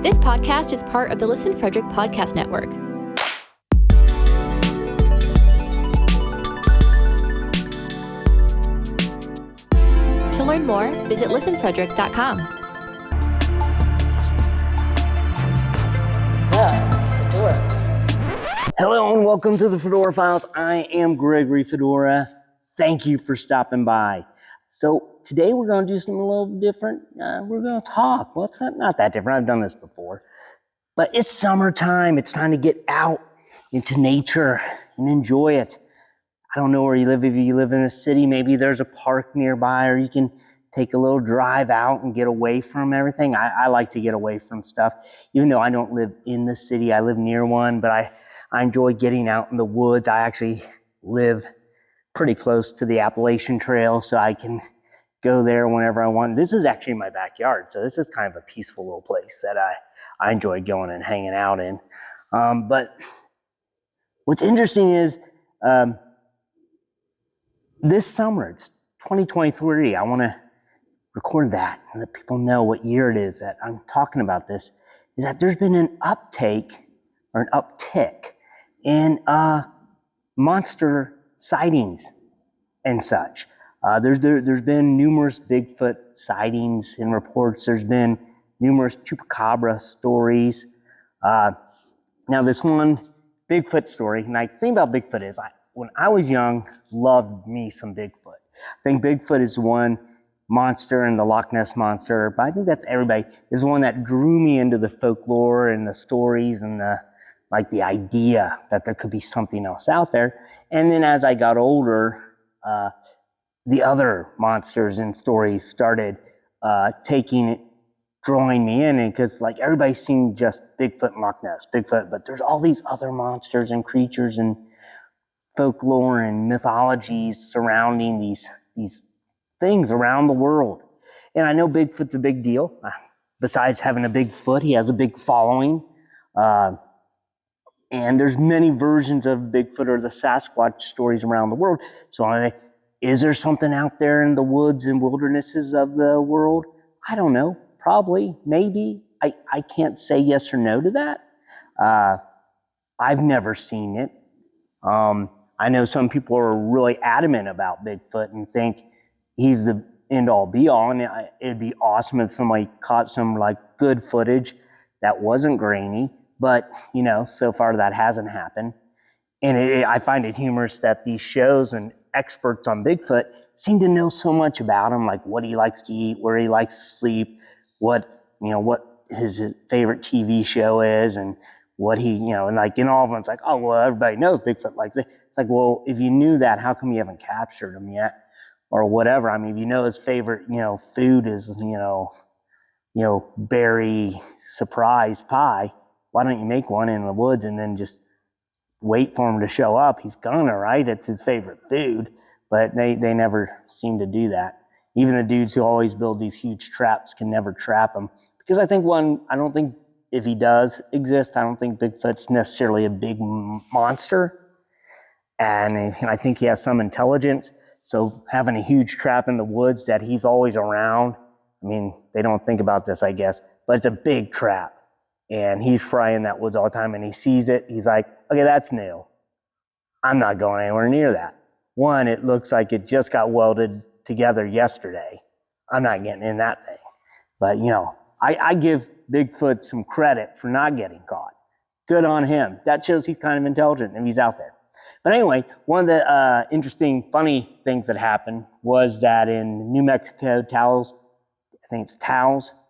This podcast is part of the Listen Frederick Podcast Network. To learn more, visit listenfrederick.com. The Fedora Files. Hello and welcome to the Fedora Files. I am Gregory Fedora. Thank you for stopping by. So today we're going to do something a little different. We're going to talk. Well, it's not that different. I've done this before. But it's summertime. It's time to get out into nature and enjoy it. I don't know where you live. If you live in a city, maybe there's a park nearby, or you can take a little drive out and get away from everything. I like to get away from stuff. Even though I don't live in the city, I live near one, but I enjoy getting out in the woods. I actually live pretty close to the Appalachian Trail, so I can go there whenever I want. This is actually my backyard, so this is kind of a peaceful little place that I enjoy going and hanging out in. But what's interesting is this summer, it's 2023, I want to record that and let people know what year it is that I'm talking about this, is that there's been an uptake or an uptick in monster sightings and such. There's been numerous Bigfoot sightings and reports. There's been numerous Chupacabra stories. Now this one Bigfoot story, and the thing about Bigfoot is, when I was young, loved me some Bigfoot. I think Bigfoot is one monster, and the Loch Ness Monster, but I think that's everybody, is one that drew me into the folklore and the stories and the idea that there could be something else out there. And then as I got older, the other monsters and stories started drawing me in, and because everybody's seen just Bigfoot and Loch Ness, Bigfoot, but there's all these other monsters and creatures and folklore and mythologies surrounding these things around the world. And I know Bigfoot's a big deal. Besides having a big foot, he has a big following. And there's many versions of Bigfoot or the Sasquatch stories around the world. So is there something out there in the woods and wildernesses of the world? I don't know. Probably, maybe. I can't say yes or no to that. I've never seen it. I know some people are really adamant about Bigfoot and think he's the end-all be-all, and it'd be awesome if somebody caught some good footage that wasn't grainy. But, so far that hasn't happened. And I find it humorous that these shows and experts on Bigfoot seem to know so much about him, like what he likes to eat, where he likes to sleep, what his favorite TV show is, and what he, and in all of them, it's oh, well, everybody knows Bigfoot likes it. It's well, if you knew that, how come you haven't captured him yet? Or whatever. I mean, if his favorite, food is, berry surprise pie, why don't you make one in the woods and then just wait for him to show up? He's gonna, right? It's his favorite food, but they never seem to do that. Even the dudes who always build these huge traps can never trap him. Because I don't think if he does exist, I don't think Bigfoot's necessarily a big monster. And I think he has some intelligence. So having a huge trap in the woods that he's always around, I mean, they don't think about this, I guess, but it's a big trap. And he's probably in that woods all the time, and he sees it. He's okay, that's new. I'm not going anywhere near that. One, it looks like it just got welded together yesterday. I'm not getting in that thing. But, I give Bigfoot some credit for not getting caught. Good on him. That shows he's kind of intelligent if he's out there. But anyway, one of the interesting, funny things that happened was that in New Mexico, Taos,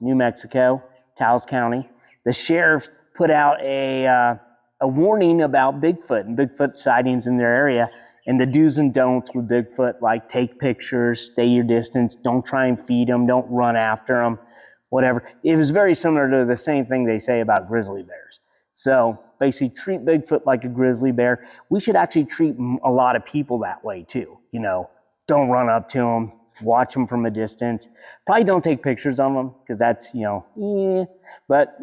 New Mexico, Taos County, the sheriff put out a warning about Bigfoot and Bigfoot sightings in their area, and the do's and don'ts with Bigfoot, take pictures, stay your distance, don't try and feed them, don't run after them, whatever. It was very similar to the same thing they say about grizzly bears. So basically treat Bigfoot like a grizzly bear. We should actually treat a lot of people that way too. Don't run up to them, watch them from a distance. Probably don't take pictures of them because that's, but,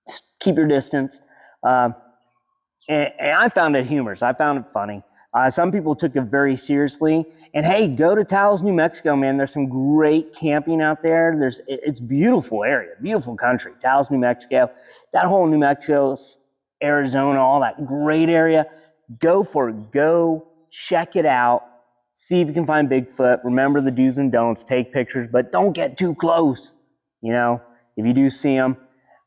just keep your distance. And I found it humorous. I found it funny. Some people took it very seriously. And hey, go to Taos, New Mexico, man. There's some great camping out there. It's beautiful area, beautiful country. Taos, New Mexico, that whole New Mexico, Arizona, all that great area. Go for it. Go check it out. See if you can find Bigfoot. Remember the do's and don'ts. Take pictures, but don't get too close. You know, if you do see him,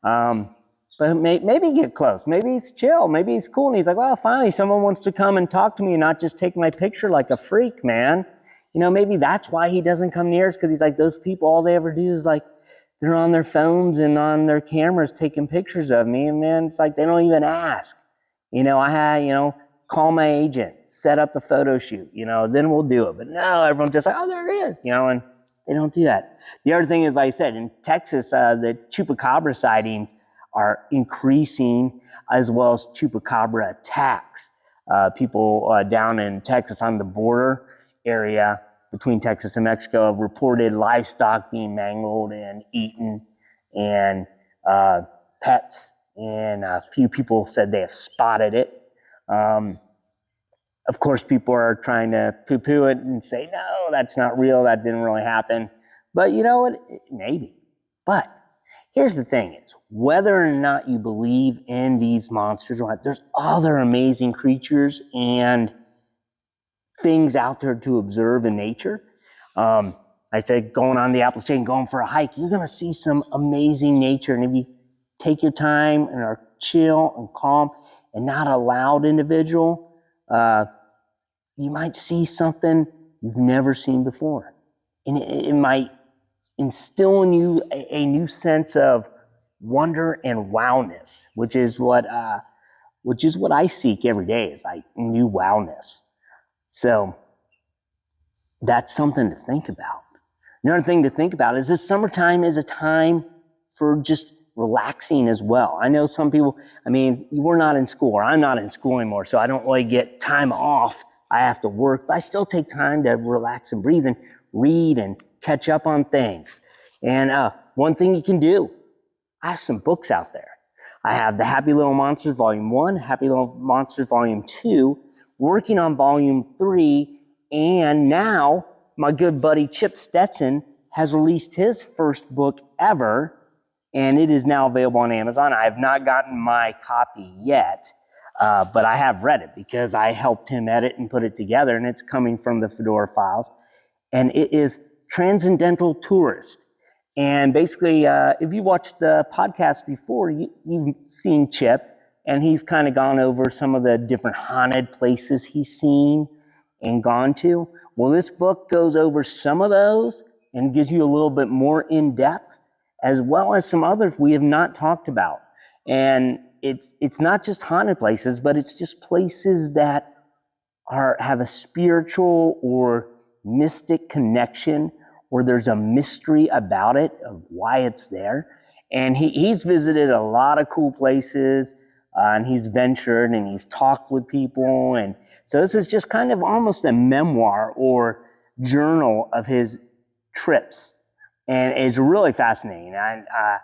but maybe get close. Maybe he's chill. Maybe he's cool. And he's like, well, finally someone wants to come and talk to me and not just take my picture like a freak, man. You know, maybe that's why he doesn't come near us, because he's like, those people, all they ever do is like, they're on their phones and on their cameras taking pictures of me. And man, it's like, they don't even ask. You know, call my agent, set up a photo shoot, then we'll do it. But no, everyone's just like, oh, there it is, and they don't do that. The other thing is, like I said, in Texas, the Chupacabra sightings are increasing, as well as Chupacabra attacks. People down in Texas on the border area between Texas and Mexico have reported livestock being mangled and eaten, and pets, and a few people said they have spotted it. Of course, people are trying to poo-poo it and say, no, that's not real. That didn't really happen. But you know what? Maybe. But here's the thing is, whether or not you believe in these monsters, there's other amazing creatures and things out there to observe in nature. I said, going on the Appalachian chain, going for a hike, you're going to see some amazing nature. And if you take your time and are chill and calm and not a loud individual, you might see something you've never seen before. And it might instill in you a new sense of wonder and wowness, which is what I seek every day, is like new wowness. So that's something to think about. Another thing to think about is this summertime is a time for just relaxing as well. I know some people, we're not in school, or I'm not in school anymore, so I don't really get time off. I have to work, but I still take time to relax and breathe and read and catch up on things. And one thing you can do, I have some books out there. I have the Happy Little Monsters Volume 1, Happy Little Monsters Volume 2, working on Volume 3, and now my good buddy Chip Stetson has released his first book ever, and it is now available on Amazon. I have not gotten my copy yet, but I have read it because I helped him edit and put it together, and it's coming from the Fedora Files. And it is Transcendental Tourist. And basically, if you watched the podcast before, you've seen Chip, and he's kind of gone over some of the different haunted places he's seen and gone to. Well, this book goes over some of those and gives you a little bit more in depth, as well as some others we have not talked about. And it's not just haunted places, but it's just places that have a spiritual or mystic connection, or there's a mystery about it of why it's there. And he's visited a lot of cool places, and he's ventured and he's talked with people. And so this is just kind of almost a memoir or journal of his trips. And it's really fascinating. And I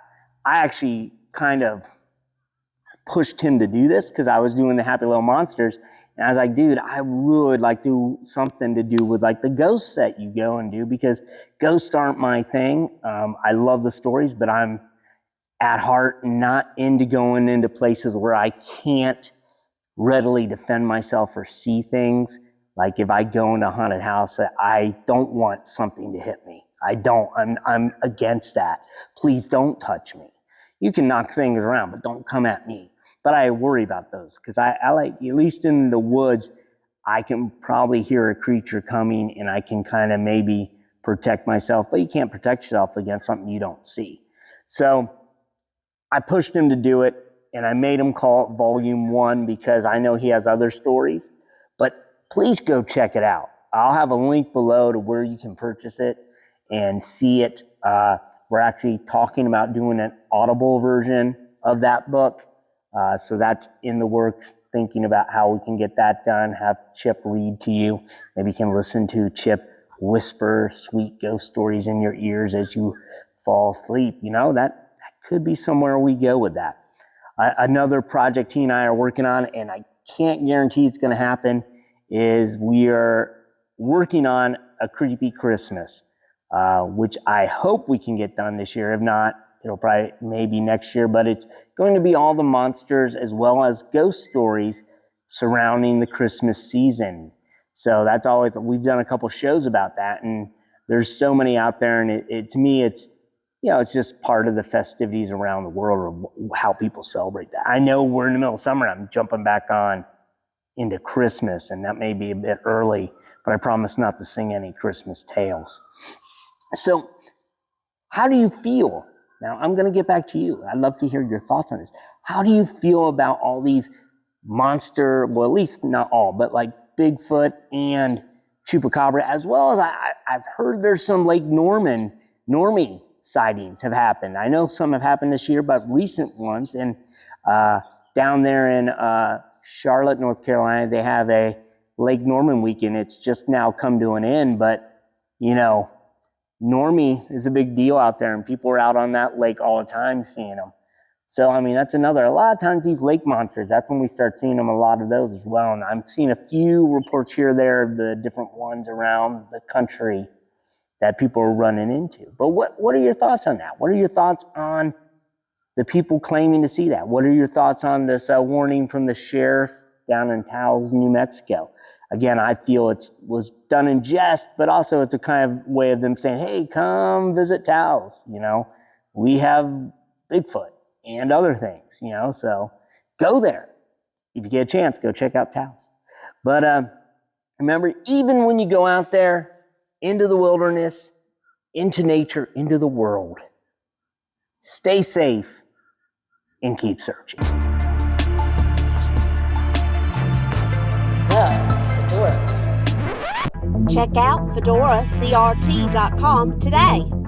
actually kind of pushed him to do this because I was doing the Happy Little Monsters. And I was like, dude, I would like to do something to do with like the ghosts that you go and do, because ghosts aren't my thing. I love the stories, but I'm at heart not into going into places where I can't readily defend myself or see things. Like if I go into a haunted house, I don't want something to hit me. I'm against that. Please don't touch me. You can knock things around, but don't come at me. But I worry about those because I like, at least in the woods, I can probably hear a creature coming and I can kind of maybe protect myself, but you can't protect yourself against something you don't see. So I pushed him to do it, and I made him call it Volume 1 because I know he has other stories. But please go check it out. I'll have a link below to where you can purchase it and see it. We're actually talking about doing an Audible version of that book. So that's in the works, thinking about how we can get that done, have Chip read to you. Maybe you can listen to Chip whisper sweet ghost stories in your ears as you fall asleep. That could be somewhere we go with that. Another project he and I are working on, and I can't guarantee it's going to happen, is we are working on a creepy Christmas, which I hope we can get done this year. If not, it'll probably maybe next year, but it's going to be all the monsters as well as ghost stories surrounding the Christmas season. So that's always, we've done a couple shows about that, and there's so many out there, and it to me, it's, it's just part of the festivities around the world of how people celebrate that. I know we're in the middle of summer, and I'm jumping back on into Christmas, and that may be a bit early, but I promise not to sing any Christmas tales. So how do you feel? Now, I'm going to get back to you. I'd love to hear your thoughts on this. How do you feel about all these monster, well, at least not all, but like Bigfoot and Chupacabra, as well as I've heard there's some Lake Normie sightings have happened. I know some have happened this year, but recent ones. And down there in Charlotte, North Carolina, they have a Lake Norman weekend. It's just now come to an end, but Normie is a big deal out there, and people are out on that lake all the time seeing them. So, I mean, that's another, a lot of times these lake monsters, that's when we start seeing them, a lot of those as well. And I'm seeing a few reports here or there of the different ones around the country that people are running into. But what are your thoughts on that? What are your thoughts on the people claiming to see that? What are your thoughts on this warning from the sheriff down in Taos, New Mexico? Again, I feel it was done in jest, but also it's a kind of way of them saying, hey, come visit Taos. We have Bigfoot and other things, so go there. If you get a chance, go check out Taos. But remember, even when you go out there into the wilderness, into nature, into the world, stay safe and keep searching. Fedora. Check out FedoraCRT.com today.